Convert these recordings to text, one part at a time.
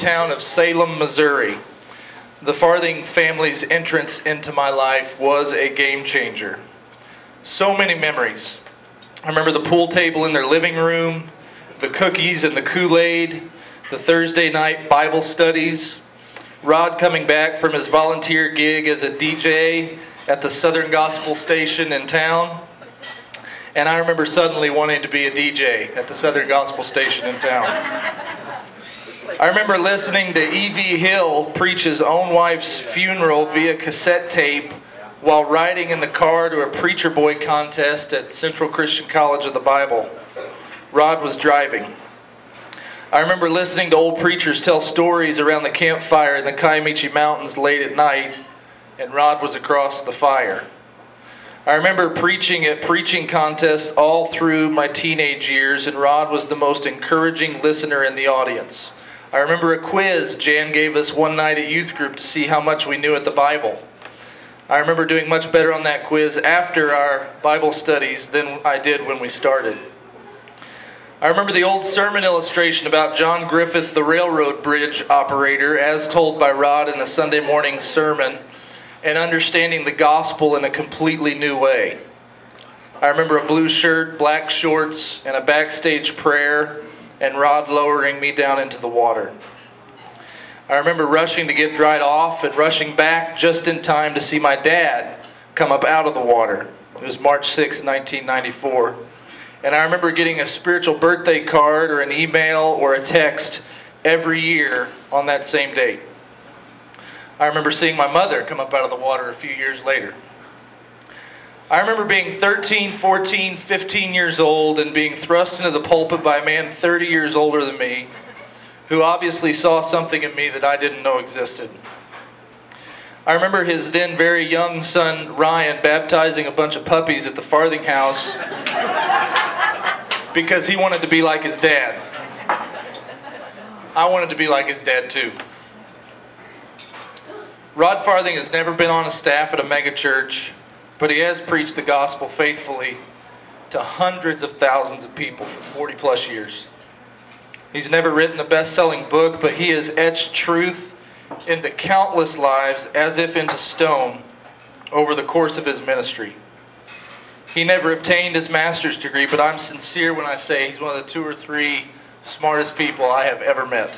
town of Salem, Missouri. The Farthing family's entrance into my life was a game changer. So many memories. I remember the pool table in their living room, the cookies and the Kool-Aid, the Thursday night Bible studies, Rod coming back from his volunteer gig as a DJ at the Southern Gospel station in town. And I remember suddenly wanting to be a DJ at the Southern Gospel station in town. I remember listening to E.V. Hill preach his own wife's funeral via cassette tape while riding in the car to a Preacher Boy contest at Central Christian College of the Bible. Rod was driving. I remember listening to old preachers tell stories around the campfire in the Kiamichi Mountains late at night, and Rod was across the fire. I remember preaching at preaching contests all through my teenage years, and Rod was the most encouraging listener in the audience. I remember a quiz Jan gave us one night at youth group to see how much we knew at the Bible. I remember doing much better on that quiz after our Bible studies than I did when we started. I remember the old sermon illustration about John Griffith, the railroad bridge operator, as told by Rod in the Sunday morning sermon, and understanding the gospel in a completely new way. I remember a blue shirt, black shorts, and a backstage prayer, and Rod lowering me down into the water. I remember rushing to get dried off and rushing back just in time to see my dad come up out of the water. It was March 6, 1994. And I remember getting a spiritual birthday card or an email or a text every year on that same date. I remember seeing my mother come up out of the water a few years later. I remember being 13, 14, 15 years old and being thrust into the pulpit by a man 30 years older than me, who obviously saw something in me that I didn't know existed. I remember his then very young son, Ryan, baptizing a bunch of puppies at the Farthing house because he wanted to be like his dad. I wanted to be like his dad too. Rod Farthing has never been on a staff at a megachurch, but he has preached the gospel faithfully to hundreds of thousands of people for 40 plus years. He's never written a best-selling book, but he has etched truth into countless lives as if into stone over the course of his ministry. He never obtained his master's degree, but I'm sincere when I say he's one of the 2 or 3 smartest people I have ever met.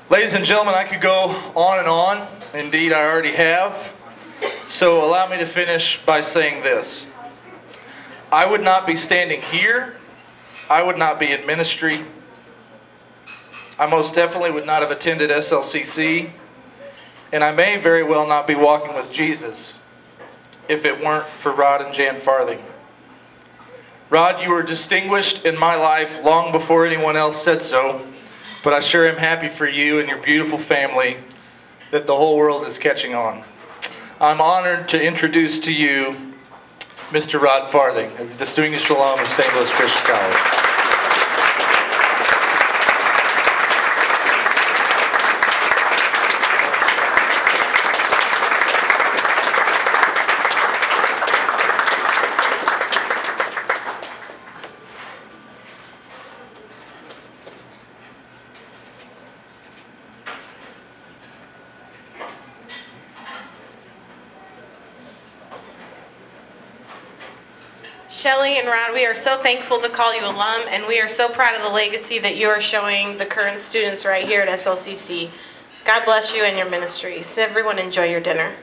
Ladies and gentlemen, I could go on and on. Indeed, I already have. So allow me to finish by saying this. I would not be standing here. I would not be in ministry. I most definitely would not have attended SLCC. And I may very well not be walking with Jesus if it weren't for Rod and Jan Farthing. Rod, you were distinguished in my life long before anyone else said so. But I sure am happy for you and your beautiful family that the whole world is catching on. I'm honored to introduce to you Mr. Rod Farthing as a distinguished alum of St. Louis Christian College. Shelley and Rod, we are so thankful to call you alum, and we are so proud of the legacy that you are showing the current students right here at SLCC. God bless you and your ministries. Everyone enjoy your dinner.